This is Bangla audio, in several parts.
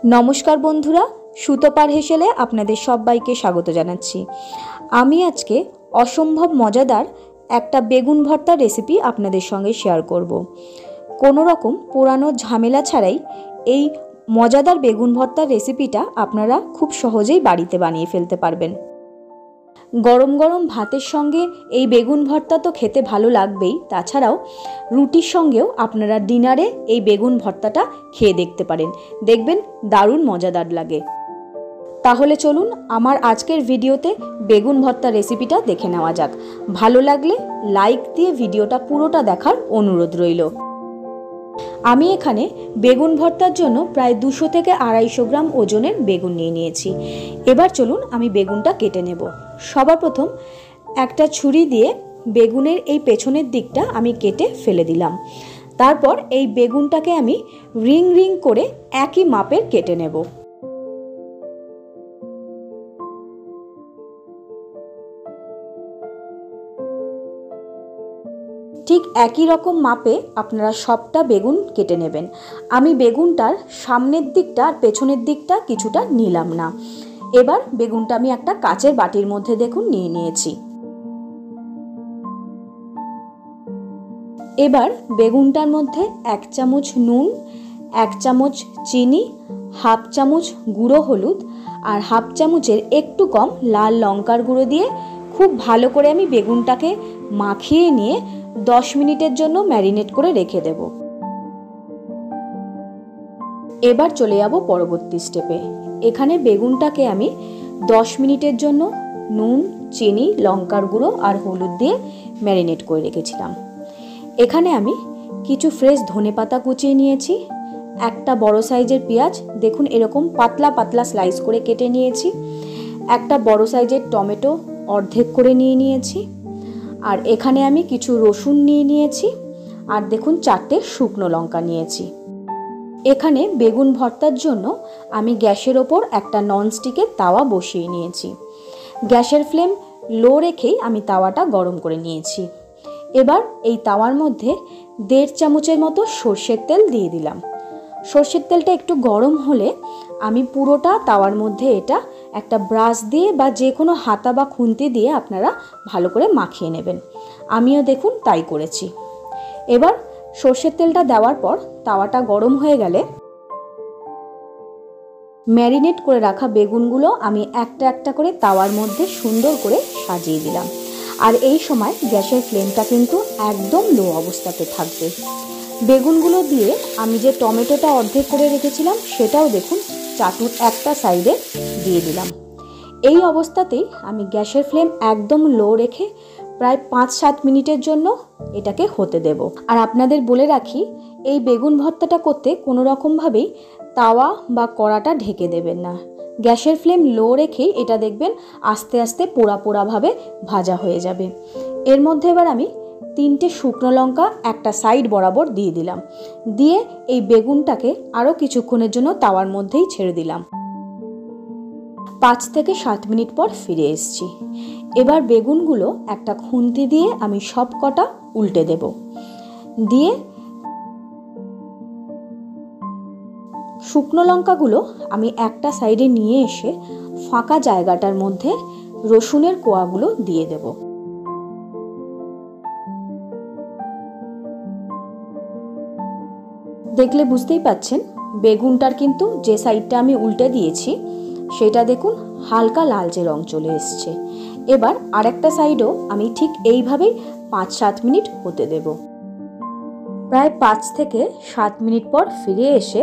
নমস্কার বন্ধুরা, সুতোপার হেসেলে আপনাদের সবাইকে স্বাগত জানাচ্ছি। আমি আজকে অসম্ভব মজাদার একটা বেগুন ভর্তার রেসিপি আপনাদের সঙ্গে শেয়ার করব। কোনো রকম পোড়ানো ঝামেলা ছাড়াই এই মজাদার বেগুন ভর্তার রেসিপিটা আপনারা খুব সহজেই বাড়িতে বানিয়ে ফেলতে পারবেন। গরম গরম ভাতের সঙ্গে এই বেগুন ভর্তা তো খেতে ভালো লাগবেই, তাছাড়াও রুটির সঙ্গেও আপনারা ডিনারে এই বেগুন ভর্তাটা খেয়ে দেখতে পারেন, দেখবেন দারুণ মজাদার লাগে। তাহলে চলুন আমার আজকের ভিডিওতে বেগুন ভর্তা রেসিপিটা দেখে নেওয়া যাক। ভালো লাগলে লাইক দিয়ে ভিডিওটা পুরোটা দেখার অনুরোধ রইল। আমি এখানে বেগুন ভর্তার জন্য প্রায় 200 থেকে 250 গ্রাম ওজনের বেগুন নিয়ে নিয়েছি। এবার চলুন আমি বেগুনটা কেটে নেব। সবার প্রথম একটা ছুরি দিয়ে বেগুনের এই পেছনের দিকটা আমি কেটে ফেলে দিলাম। তারপর এই বেগুনটাকে আমি রিং রিং করে একই মাপের কেটে নেব। ঠিক একই রকম মাপে আপনারা সবটা বেগুন কেটে নেবেন। আমি বেগুনটার সামনের দিকটা আর পেছনের দিকটা কিছুটা নিলাম না। এবার বেগুনটা আমি একটা কাচের বাটির মধ্যে দেখুন নিয়ে নিয়েছি। এবার বেগুনটার মধ্যে 1 চামচ নুন, 1 চামচ চিনি, হাফ চামচ গুঁড়ো হলুদ আর হাফ চামচের একটু কম লাল লঙ্কার গুঁড়ো দিয়ে খুব ভালো করে আমি বেগুনটাকে মাখিয়ে নিয়ে 10 মিনিটের জন্য ম্যারিনেট করে রেখে দেব। এবার চলে যাব পরবর্তী স্টেপে। এখানে বেগুনটাকে আমি 10 মিনিটের জন্য নুন, চিনি, লঙ্কার গুঁড়ো আর হলুদ দিয়ে ম্যারিনেট করে রেখেছিলাম। এখানে আমি কিছু ফ্রেশ ধনেপাতা কুচিয়ে নিয়েছি, একটা বড় সাইজের পেঁয়াজ দেখুন এরকম পাতলা পাতলা স্লাইস করে কেটে নিয়েছি, একটা বড় সাইজের টমেটো অর্ধেক করে নিয়ে নিয়েছি, আর এখানে আমি কিছু রসুন নিয়ে নিয়েছি, আর দেখুন 4টে শুকনো লঙ্কা নিয়েছি। এখানে বেগুন ভর্তার জন্য আমি গ্যাসের ওপর একটা ননস্টিকের তাওয়া বসিয়ে নিয়েছি। গ্যাসের ফ্লেম লো রেখেই আমি তাওয়াটা গরম করে নিয়েছি। এবার এই তাওয়ার মধ্যে 1.5 চামচের মতো সর্ষের তেল দিয়ে দিলাম। সর্ষের তেলটা একটু গরম হলে আমি পুরোটা তাওয়ার মধ্যে এটা একটা ব্রাশ দিয়ে বা যে কোনো হাতা বা খুন্তি দিয়ে আপনারা ভালো করে মাখিয়ে নেবেন। আমিও দেখুন তাই করেছি। এবার সর্ষের তেলটা দেওয়ার পর তাওয়াটা গরম হয়ে গেলে ম্যারিনেট করে রাখা বেগুনগুলো আমি একটা একটা করে তাওয়ার মধ্যে সুন্দর করে সাজিয়ে দিলাম। আর এই সময় গ্যাসের ফ্লেমটা কিন্তু একদম লো অবস্থাতে থাকবে। বেগুনগুলো দিয়ে আমি যে টমেটোটা অর্ধেক করে রেখেছিলাম সেটাও দেখুন চাটুর একটা সাইডে দিয়ে দিলাম। এই অবস্থাতেই আমি গ্যাসের ফ্লেম একদম লো রেখে প্রায় 5-7 মিনিটের জন্য এটাকে হতে দেব। আর আপনাদের বলে রাখি, এই বেগুন ভর্তাটা করতে কোনো রকমভাবেই তাওয়া বা কড়াটা ঢেকে দেবেন না। গ্যাসের ফ্লেম লো রেখেই এটা দেখবেন আস্তে আস্তে পোড়া পোড়াভাবে ভাজা হয়ে যাবে। এর মধ্যে এবার আমি 3টে শুকনো লঙ্কা একটা সাইড বরাবর দিয়ে দিলাম। দিয়ে এই বেগুনটাকে আরও কিছুক্ষণের জন্য তাওয়ার মধ্যেই ছেড়ে দিলাম। 5 থেকে 7 মিনিট পর ফিরে এসেছি। এবার বেগুনগুলো একটা খুন্তি দিয়ে আমি সব কটা উল্টে দেব। দিয়ে শুকনো লঙ্কাগুলো আমি একটা সাইডে নিয়ে এসে ফাঁকা জায়গাটার মধ্যে রসুনের কোয়াগুলো দিয়ে দেব। দেখলে বুঝতেই পাচ্ছেন বেগুনটার কিন্তু যে সাইডটা আমি উল্টে দিয়েছি সেটা দেখুন হালকা লালচে রং চলে এসছে। এবার আরেকটা সাইডও আমি ঠিক এইভাবেই 5-7 মিনিট হতে দেব। প্রায় 5 থেকে 7 মিনিট পর ফিরে এসে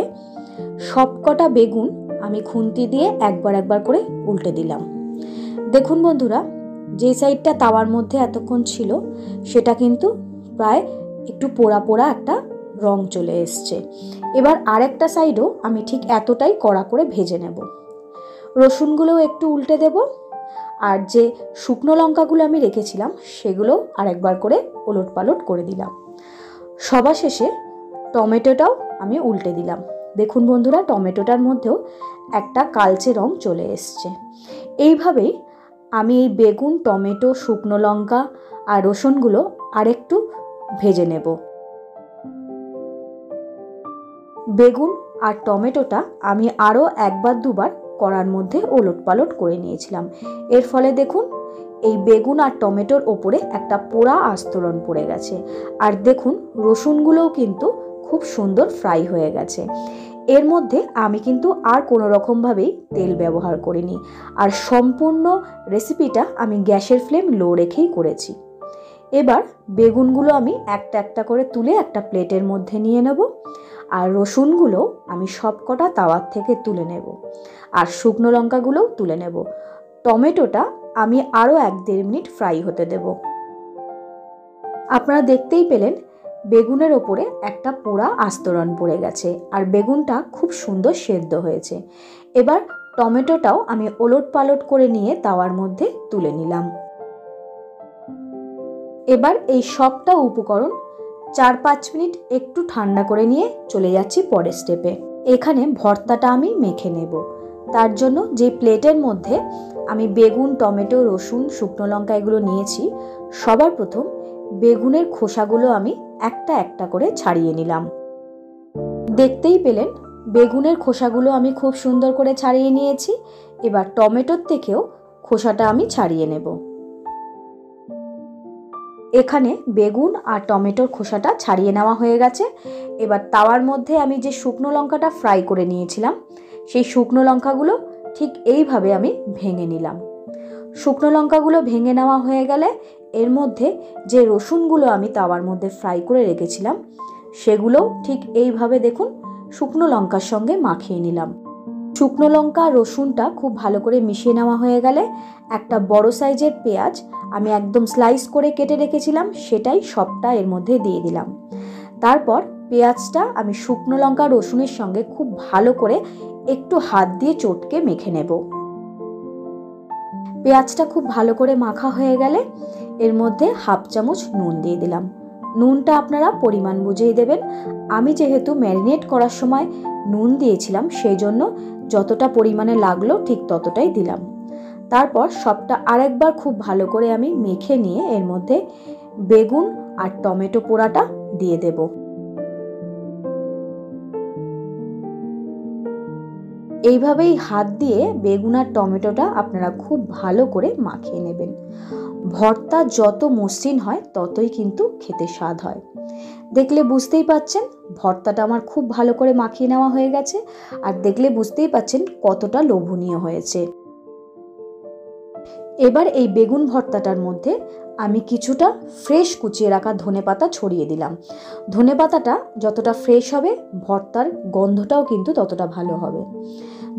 সবকটা বেগুন আমি খুন্তি দিয়ে একবার করে উল্টে দিলাম। দেখুন বন্ধুরা, যে সাইডটা তাওয়ার মধ্যে এতক্ষণ ছিল সেটা কিন্তু প্রায় একটু পোড়া পোড়া একটা রং চলে এসছে। এবার আরেকটা সাইডও আমি ঠিক এতটাই কড়া করে ভেজে নেব। রসুনগুলোও একটু উল্টে দেব, আর যে শুকনো লঙ্কাগুলো আমি রেখেছিলাম সেগুলো আরেকবার করে ওলট পালট করে দিলাম। সবার শেষে টমেটোটাও আমি উল্টে দিলাম। দেখুন বন্ধুরা, টমেটোটার মধ্যেও একটা কালচে রং চলে এসছে। এইভাবেই আমি এই বেগুন, টমেটো, শুকনো লঙ্কা আর রসুনগুলো আরেকটু ভেজে নেব। বেগুন আর টমেটোটা আমি আরও একবার দুবার কড়ার মধ্যে ওলটপালট করে নিয়েছিলাম। এর ফলে দেখুন এই বেগুন আর টমেটোর ওপরে একটা পোড়া আস্তরণ পড়ে গেছে। আর দেখুন রসুনগুলোও কিন্তু খুব সুন্দর ফ্রাই হয়ে গেছে। এর মধ্যে আমি কিন্তু আর কোনো রকমভাবেই তেল ব্যবহার করিনি, আর সম্পূর্ণ রেসিপিটা আমি গ্যাসের ফ্লেম লো রেখেই করেছি। এবার বেগুনগুলো আমি একটা একটা করে তুলে একটা প্লেটের মধ্যে নিয়ে নেব, আর রসুনগুলো আমি সবকটা তাওয়ার থেকে তুলে নেব, আর শুকনো লঙ্কাগুলোও তুলে নেব। টমেটোটা আমি আরও 1-1.5 মিনিট ফ্রাই হতে দেব। আপনারা দেখতেই পেলেন বেগুনের ওপরে একটা পোড়া আস্তরণ পড়ে গেছে, আর বেগুনটা খুব সুন্দর সেদ্ধ হয়েছে। এবার টমেটোটাও আমি ওলটপালট করে নিয়ে তাওয়ার মধ্যে তুলে নিলাম। এবার এই সবটা উপকরণ 4-5 মিনিট একটু ঠান্ডা করে নিয়ে চলে যাচ্ছি পরের স্টেপে। এখানে ভর্তাটা আমি মেখে নেব। তার জন্য যে প্লেটের মধ্যে আমি বেগুন, টমেটো, রসুন, শুকনো লঙ্কা এগুলো নিয়েছি, সবার প্রথম বেগুনের খোসাগুলো আমি একটা একটা করে ছাড়িয়ে নিলাম। দেখতেই পেলেন বেগুনের খোসাগুলো আমি খুব সুন্দর করে ছাড়িয়ে নিয়েছি। এবার টমেটোর থেকেও খোসাটা আমি ছাড়িয়ে নেব। এখানে বেগুন আর টমেটোর খোসাটা ছাড়িয়ে নেওয়া হয়ে গেছে। এবার তাওয়ার মধ্যে আমি যে শুকনো লঙ্কাটা ফ্রাই করে নিয়েছিলাম, সেই শুকনো লঙ্কাগুলো ঠিক এইভাবে আমি ভেঙে নিলাম। শুকনো লঙ্কাগুলো ভেঙে নেওয়া হয়ে গেলে এর মধ্যে যে রসুনগুলো আমি তাওয়ার মধ্যে ফ্রাই করে রেখেছিলাম, সেগুলোও ঠিক এইভাবে দেখুন শুকনো লঙ্কার সঙ্গে মাখিয়ে নিলাম। শুকনো লঙ্কা রসুনটা খুব ভালো করে মিশিয়ে নেওয়া হয়ে গেলে একটা বড় সাইজের পেঁয়াজ আমি একদম স্লাইস করে কেটে রেখেছিলাম, সেটাই সবটা এর মধ্যে দিয়ে দিলাম। তারপর পেঁয়াজটা আমি শুকনো লঙ্কা রসুনের সঙ্গে খুব ভালো করে একটু হাত দিয়ে চটকে মেখে নেব। পেঁয়াজটা খুব ভালো করে মাখা হয়ে গেলে এর মধ্যে 1/2 চামচ নুন দিয়ে দিলাম। নুনটা আপনারা পরিমাণ বুঝেই দেবেন। আমি যেহেতু ম্যারিনেট করার সময় নুন দিয়েছিলাম, সেই জন্য যতটা পরিমাণে লাগলো ঠিক ততটাই দিলাম। তারপর সবটা আরেকবার খুব ভালো করে আমি মেখে নিয়ে এর মধ্যে বেগুন আর টমেটো পোড়াটা দিয়ে দেব। এইভাবেই হাত দিয়ে বেগুন আর টমেটোটা আপনারা খুব ভালো করে মাখিয়ে নেবেন। ভর্তা যত মসৃণ হয় ততই কিন্তু খেতে স্বাদ হয়। দেখলে বুঝতেই পাচ্ছেন ভর্তাটা আমার খুব ভালো করে মাখিয়ে নেওয়া হয়ে গেছে, আর দেখলে বুঝতেই পাচ্ছেন কতটা লোভনীয় হয়েছে। এবার এই বেগুন ভর্তাটার মধ্যে আমি কিছুটা ফ্রেশ কুচিয়ে রাখা ধনেপাতা ছড়িয়ে দিলাম। ধনেপাতাটা যতটা ফ্রেশ হবে ভর্তার গন্ধটাও কিন্তু ততটা ভালো হবে।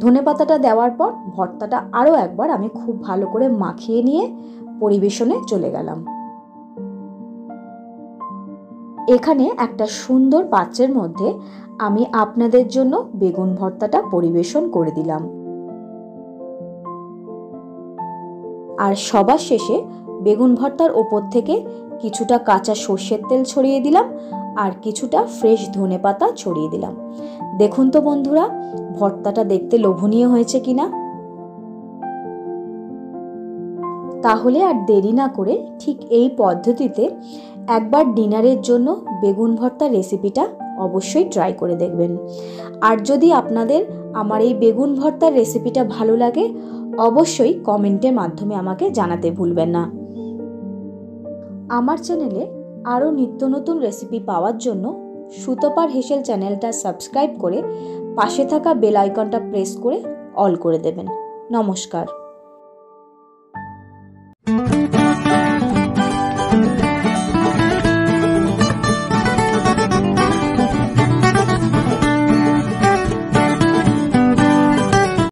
ধনেপাতাটা দেওয়ার পর ভর্তাটা আরও একবার আমি খুব ভালো করে মাখিয়ে নিয়ে পরিবেশনে চলে গেলাম। এখানে একটা সুন্দর পাত্রের মধ্যে আমি আপনাদের জন্য বেগুন ভর্তাটা পরিবেশন করে দিলাম। আর সবার শেষে বেগুন ভর্তার ওপর থেকে কিছুটা কাঁচা সর্ষের তেল ছড়িয়ে দিলাম, আর কিছুটা ফ্রেশ ধনেপাতা ছড়িয়ে দিলাম। দেখুন তো বন্ধুরা ভর্তাটা দেখতে লোভনীয় হয়েছে কিনা। তাহলে আর দেরি না করে ঠিক এই পদ্ধতিতে একবার ডিনারের জন্য বেগুন ভর্তার রেসিপিটা অবশ্যই ট্রাই করে দেখবেন। আর যদি আপনাদের আমার এই বেগুন ভর্তার রেসিপিটা ভালো লাগে অবশ্যই কমেন্টের মাধ্যমে আমাকে জানাতে ভুলবেন না। আমার চ্যানেলে আরও নিত্য নতুন রেসিপি পাওয়ার জন্য সুতপার হেসেল চ্যানেলটা সাবস্ক্রাইব করে পাশে থাকা বেল আইকনটা প্রেস করে অল করে দেবেন। নমস্কার।